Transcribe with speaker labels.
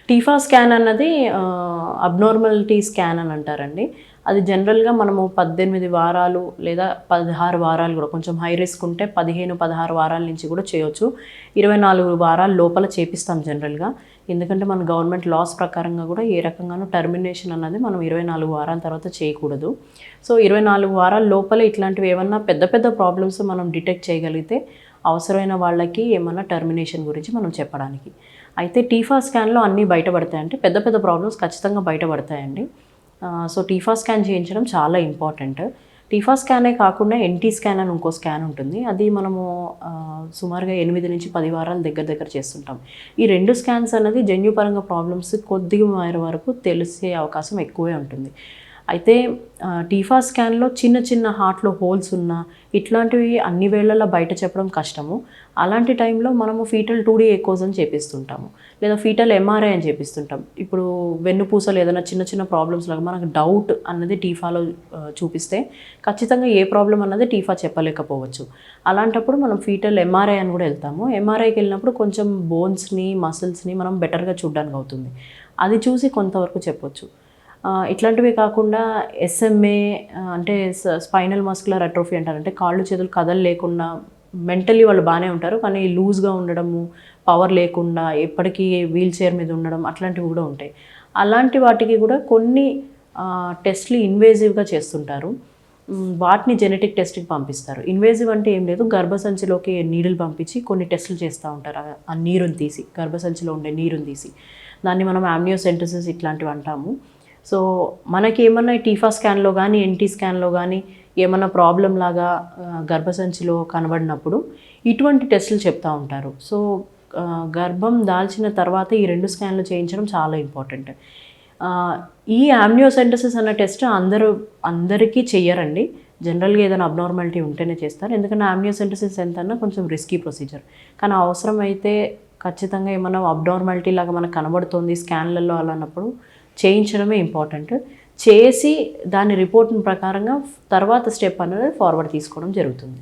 Speaker 1: TIFFA scan అన్నది abnormality scan అని అంటారండి. అది జనరల్‌గా మనము 18 వారాలు లేదా 16 వారాలు కూడా కొంచెం హై రిస్క్ ఉంటే 15, 16 వారాల నుంచి కూడా చేయొచ్చు. 24 వారాల లోపల చేపిస్తాం జనరల్‌గా. ఎందుకంటే మన గవర్నమెంట్ లాస్ ప్రకారంగా కూడా ఏ రకంగానూ టర్మినేషన్ అన్నది మనం 24 వారాల తర్వాత చేయకూడదు. సో 24 వారాల లోపల ఇట్లాంటివి ఏమన్నా పెద్ద పెద్ద ప్రాబ్లమ్స్ మనం డిటెక్ట్ చేయగలిగితే అవసరమైన వాళ్ళకి ఏమన్నా టర్మినేషన్ గురించి మనం చెప్పడానికి. అయితే టీఫా స్కాన్‌లో అన్నీ బయటపడతాయి. అంటే పెద్ద పెద్ద ప్రాబ్లమ్స్ ఖచ్చితంగా బయటపడతాయండి. సో టీఫా స్కాన్ చేయించడం చాలా ఇంపార్టెంట్. టీఫా స్కానే కాకుండా ఎన్‌టీ స్కాన్ అని ఇంకో స్కాన్ ఉంటుంది. అది మనము సుమారుగా 8-10 వారాల దగ్గర దగ్గర చేస్తుంటాం. ఈ 2 స్కాన్స్ అనేది జన్యుపరంగా ప్రాబ్లమ్స్ కొద్దిగా మేర వరకు తెలిసే అవకాశం ఎక్కువే ఉంటుంది. అయితే టీఫా స్కాన్‌లో చిన్న చిన్న హార్ట్‌లో హోల్స్ ఉన్నా ఇట్లాంటివి అన్ని వేళలా బయట చెప్పడం కష్టము. అలాంటి టైంలో మనము ఫీటల్ 2D ఎకోస్ అని చేపిస్తుంటాము. లేదా ఫీటల్ ఎంఆర్ఐ అని చేపిస్తుంటాం. ఇప్పుడు వెన్నుపూసలో ఏదైనా చిన్న చిన్న ప్రాబ్లమ్స్ లాగా మనకు డౌట్ అన్నది టీఫాలో చూపిస్తే ఖచ్చితంగా ఏ ప్రాబ్లమ్ అన్నది టీఫా చెప్పలేకపోవచ్చు. అలాంటప్పుడు మనం ఫీటల్ ఎంఆర్ఐ అని కూడా వెళ్తాము. ఎంఆర్ఐకి వెళ్ళినప్పుడు కొంచెం బోన్స్‌ని, మసిల్స్‌ని మనం బెటర్‌గా చూడడానికి అవుతుంది. అది చూసి కొంతవరకు చెప్పొచ్చు. ఇట్లాంటివే కాకుండా ఎస్ఎంఏ అంటే స్పైనల్ మస్కులర్ అట్రోఫీ అంటారు. అంటే కాళ్ళు చేతులు కదలలేకుండా మెంటల్లీ వాళ్ళు బాగానే ఉంటారు. కానీ లూజ్‌గా ఉండడము, పవర్ లేకుండా ఎప్పటికీ వీల్ చైర్ మీద ఉండడం అట్లాంటివి కూడా ఉంటాయి. అలాంటి వాటికి కూడా కొన్ని టెస్ట్‌లు ఇన్వేజివ్‌గా చేస్తుంటారు. వాటిని జెనెటిక్ టెస్ట్‌కి పంపిస్తారు. ఇన్వేజివ్ అంటే ఏం లేదు, గర్భసంచిలోకి నీడిల్ పంపించి కొన్ని టెస్టులు చేస్తూ ఉంటారు. ఆ నీరుని తీసి, గర్భసంచిలో ఉండే నీరుని తీసి. దాన్ని మనం ఆమ్నియోసెంటసిస్ ఇట్లాంటివి అంటాము. సో మనకి ఏమన్నా టీఫా స్కాన్‌లో కానీ, ఎన్‌టీ స్కాన్‌లో కానీ ఏమన్నా ప్రాబ్లమ్ లాగా గర్భసంచిలో కనబడినప్పుడు ఇటువంటి టెస్టులు చెప్తూ ఉంటారు. సో గర్భం దాల్చిన తర్వాత ఈ 2 స్కాన్‌లు చేయించడం చాలా ఇంపార్టెంట్. ఈ ఆమ్నియోసెంటసిస్ అన్న టెస్ట్ అందరికీ చెయ్యరండి. జనరల్‌గా ఏదైనా అబ్నార్మాలిటీ ఉంటేనే చేస్తారు. ఎందుకంటే ఆమ్నియోసెంటసిస్ ఎంతన్నా కొంచెం రిస్కీ ప్రొసీజర్. కానీ అవసరమైతే ఖచ్చితంగా ఏమన్నా అబ్నార్మాలిటీ లాగా మనకు కనబడుతోంది స్కాన్‌లలో అలా అన్నప్పుడు చేయించడమే ఇంపార్టెంట్. చేసి దాని రిపోర్ట్‌ని ప్రకారంగా తర్వాత స్టెప్ అనేది ఫార్వర్డ్ తీసుకోవడం జరుగుతుంది.